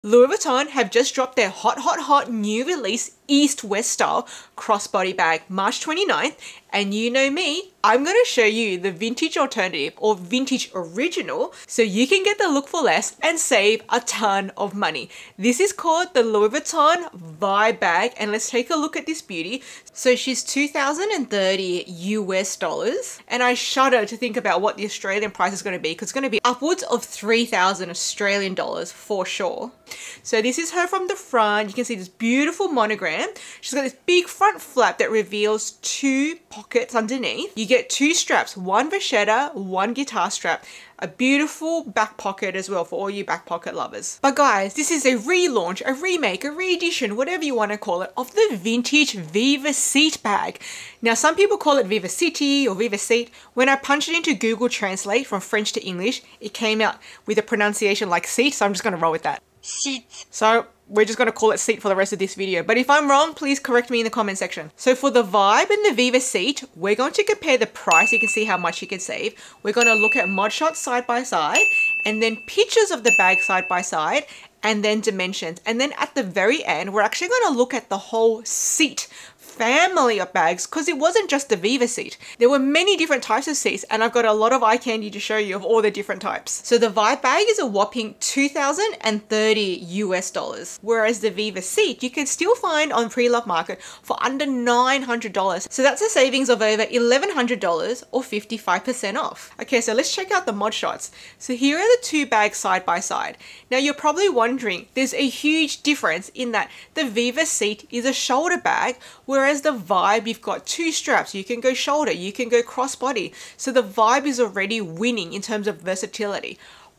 Louis Vuitton have just dropped their hot new release East-West style crossbody bag March 29th, and you know me, I'm going to show you the vintage alternative or vintage original so you can get the look for less and save a ton of money. This is called the Louis Vuitton Viva bag, and let's take a look at this beauty. So she's $2,030 US, and I shudder to think about what the Australian price is going to be because it's going to be upwards of 3,000 Australian dollars for sure. So this is her from the front. You can see this beautiful monogram. She's got this big front flap that reveals two pockets underneath. You get two straps, one vachetta, one guitar strap. A beautiful back pocket as well for all you back pocket lovers. But guys, this is a relaunch, a remake, a re-edition, whatever you want to call it, of the vintage Viva Cite bag. Now, some people call it Viva Cite or Viva Cite. When I punched it into Google Translate from French to English, it came out with a pronunciation like Cite, so I'm just going to roll with that. Cite. So we're just going to call it Cite for the rest of this video. But if I'm wrong, please correct me in the comment section. So for the Vibe and the Viva Cite, we're going to compare the price. You can see how much you can save. We're going to look at mod shots side by side, and then pictures of the bag side by side, and then dimensions. And then at the very end, we're actually going to look at the whole Cite family of bags, because it wasn't just the Viva Cite. There were many different types of Cites, and I've got a lot of eye candy to show you of all the different types. So the Vibe bag is a whopping $2,030 US, whereas the Viva Cite you can still find on pre-loved market for under $900. So that's a savings of over $1,100 or 55% off. Okay, so let's check out the mod shots. So here are the two bags side by side. Now you're probably wondering, there's a huge difference in that the Viva Cite is a shoulder bag, whereas the Vibe, you've got two straps. You can go shoulder, you can go crossbody. So the Vibe is already winning in terms of versatility.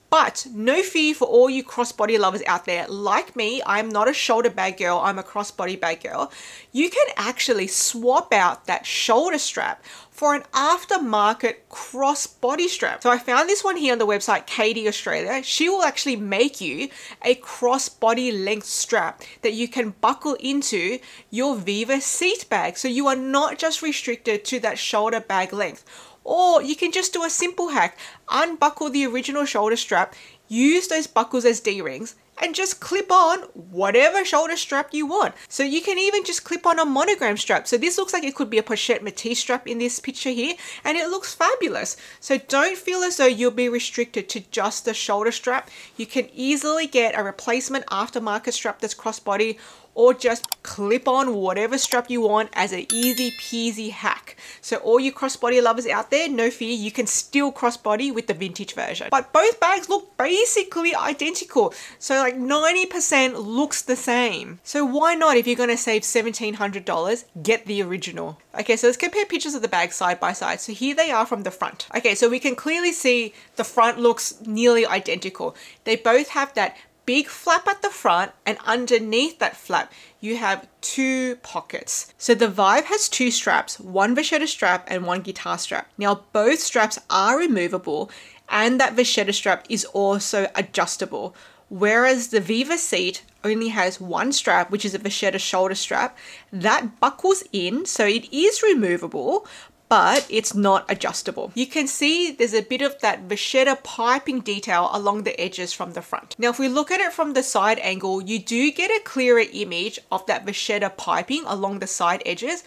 But no fear for all you crossbody lovers out there. Like me, I'm not a shoulder bag girl, I'm a crossbody bag girl. You can actually swap out that shoulder strap for an aftermarket crossbody strap. So I found this one here on the website Katie Australia. She will actually make you a crossbody length strap that you can buckle into your Viva Cite bag. So you are not just restricted to that shoulder bag length. Or you can just do a simple hack, unbuckle the original shoulder strap, use those buckles as D-rings, and just clip on whatever shoulder strap you want. So you can even just clip on a monogram strap. So this looks like it could be a pochette Matisse strap in this picture here, and it looks fabulous. So don't feel as though you'll be restricted to just the shoulder strap. You can easily get a replacement aftermarket strap that's crossbody, or just clip on whatever strap you want as an easy peasy hack. So all you crossbody lovers out there, no fear, you can still crossbody with the vintage version. But both bags look basically identical. So like 90% looks the same. So why not, if you're gonna save $1,700, get the original? Okay, so let's compare pictures of the bags side by side. So here they are from the front. Okay, so we can clearly see the front looks nearly identical. They both have that big flap at the front, and underneath that flap you have two pockets. So the Vibe has two straps, one vachetta strap and one guitar strap. Now both straps are removable, and that vachetta strap is also adjustable, whereas the Viva Cite only has one strap, which is a vachetta shoulder strap that buckles in, so it is removable, but it's not adjustable. You can see there's a bit of that vachetta piping detail along the edges from the front. Now, if we look at it from the side angle, you do get a clearer image of that vachetta piping along the side edges,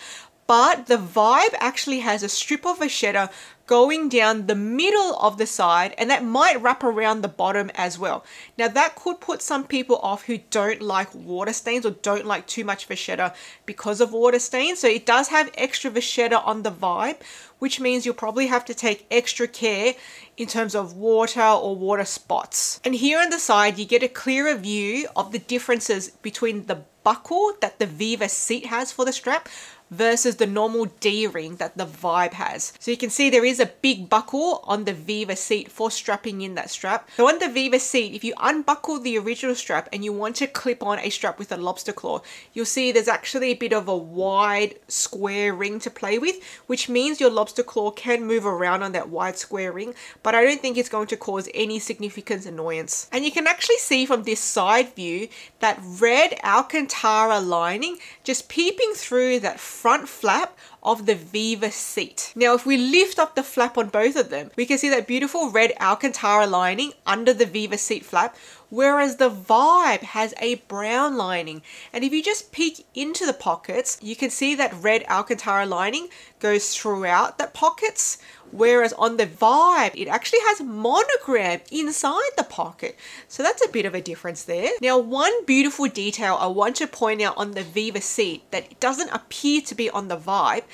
but the Vibe actually has a strip of vachetta going down the middle of the side, and that might wrap around the bottom as well. Now that could put some people off who don't like water stains or don't like too much vachetta because of water stains. So it does have extra vachetta on the Vibe, which means you'll probably have to take extra care in terms of water or water spots. And here on the side, you get a clearer view of the differences between the buckle that the Viva Cite has for the strap versus the normal D-ring that the Vibe has. So you can see there is a big buckle on the Viva Cite for strapping in that strap. So on the Viva Cite, if you unbuckle the original strap and you want to clip on a strap with a lobster claw, you'll see there's actually a bit of a wide square ring to play with, which means your lobster claw can move around on that wide square ring, but I don't think it's going to cause any significant annoyance. And you can actually see from this side view that red Alcantara lining just peeping through that front flap of the Viva Cite. Now, if we lift up the flap on both of them, we can see that beautiful red Alcantara lining under the Viva Cite flap, whereas the Vibe has a brown lining. And if you just peek into the pockets, you can see that red Alcantara lining goes throughout the pockets, whereas on the Vibe, it actually has monogram inside the pocket. So that's a bit of a difference there. Now, one beautiful detail I want to point out on the Viva Cite that doesn't appear to be on the Vibe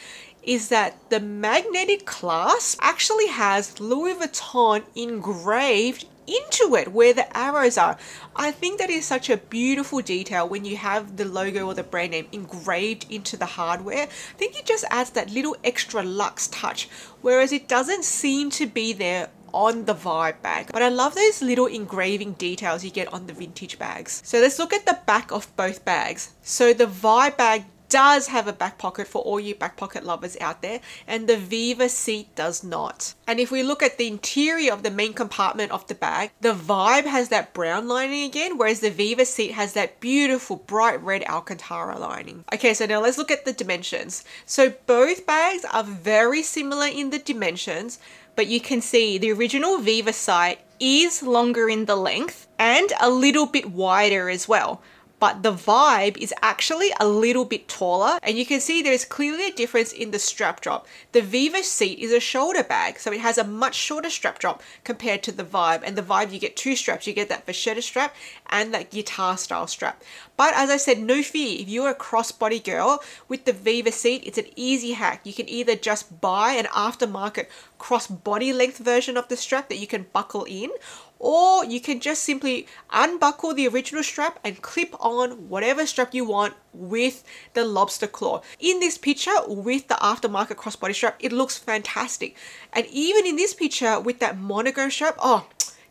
is that the magnetic clasp actually has Louis Vuitton engraved into it where the arrows are. I think that is such a beautiful detail when you have the logo or the brand name engraved into the hardware. I think it just adds that little extra luxe touch, whereas it doesn't seem to be there on the Vibe bag. But I love those little engraving details you get on the vintage bags. So let's look at the back of both bags. So the Vibe bag does have a back pocket for all you back pocket lovers out there, and the Viva Cite does not. And if we look at the interior of the main compartment of the bag, the Vibe has that brown lining again, whereas the Viva Cite has that beautiful bright red Alcantara lining. Okay, so now let's look at the dimensions. So both bags are very similar in the dimensions, but you can see the original Viva Cite is longer in the length and a little bit wider as well. But the Vibe is actually a little bit taller, and you can see there's clearly a difference in the strap drop. The Viva Cite is a shoulder bag, so it has a much shorter strap drop compared to the Vibe. And the Vibe, you get two straps. You get that vachetta strap and that guitar style strap. But as I said, no fear, if you're a crossbody girl, with the Viva Cite, it's an easy hack. You can either just buy an aftermarket crossbody length version of the strap that you can buckle in, or you can just simply unbuckle the original strap and clip on whatever strap you want with the lobster claw. In this picture with the aftermarket crossbody strap, it looks fantastic. And even in this picture with that monogram strap, oh,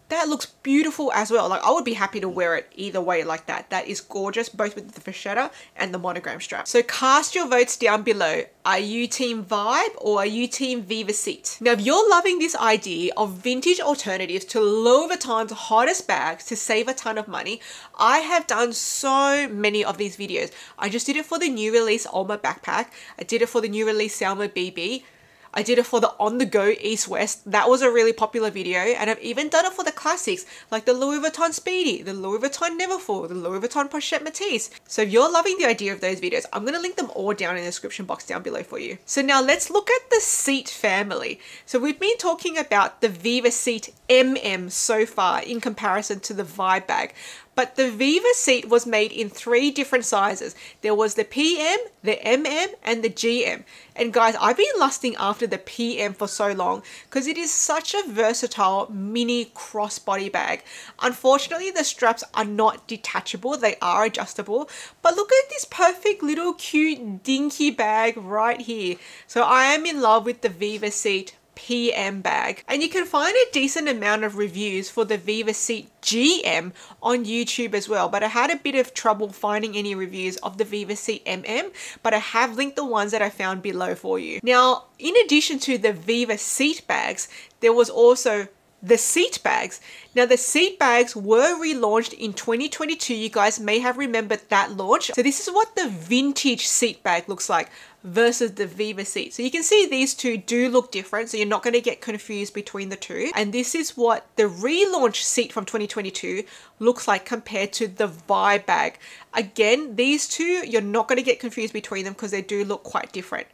that looks beautiful as well. Like, I would be happy to wear it either way like that. That is gorgeous, both with the vachetta and the monogram strap. So cast your votes down below. Are you team Vibe or are you team Viva Cite? Now, if you're loving this idea of vintage alternatives to Louis Vuitton's hottest bags to save a ton of money, I have done so many of these videos. I just did it for the new release Alma backpack. I did it for the new release Selma BB. I did it for the on-the-go East-West. That was a really popular video. And I've even done it for the classics like the Louis Vuitton Speedy, the Louis Vuitton Neverfull, the Louis Vuitton Pochette Matisse. So if you're loving the idea of those videos, I'm going to link them all down in the description box down below for you. So now let's look at the Cite family. So we've been talking about the Viva Cite MM so far in comparison to the Vibe bag. But the Viva Cite was made in 3 different sizes. There was the PM, the MM, and the GM. And guys, I've been lusting after the PM for so long because it is such a versatile mini crossbody bag. Unfortunately, the straps are not detachable. They are adjustable. But look at this perfect little cute dinky bag right here. So I am in love with the Viva Cite PM bag, and you can find a decent amount of reviews for the Viva Cite GM on YouTube as well, but I had a bit of trouble finding any reviews of the Viva Cite MM, but I have linked the ones that I found below for you. Now, in addition to the Viva Cite bags, there was also the Cite bags. Now, the Cite bags were relaunched in 2022. You guys may have remembered that launch. So this is what the vintage Cite bag looks like versus the Viva Cite. So you can see these two do look different, so you're not going to get confused between the two. And this is what the relaunch Cite from 2022 looks like compared to the Vibe bag. Again, these two, you're not going to get confused between them because they do look quite different.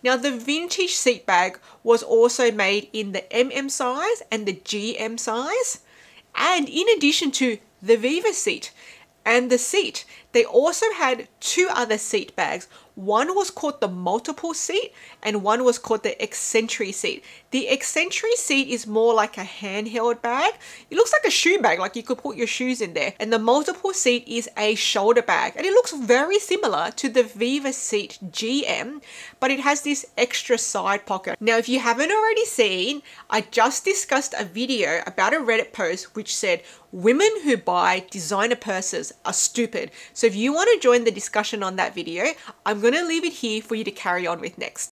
Now, the vintage Cite bag was also made in the MM size and the GM size. And in addition to the Viva Cite and the Cite, they also had 2 other Cite bags. One was called the multiple Cite and one was called the Accessory Cite. The Accessory Cite is more like a handheld bag. It looks like a shoe bag, like you could put your shoes in there. And the multiple Cite is a shoulder bag. And it looks very similar to the Viva Cite GM, but it has this extra side pocket. Now, if you haven't already seen, I just discussed a video about a Reddit post which said, women who buy designer purses are stupid. So if you want to join the discussion on that video, I'm going to leave it here for you to carry on with next.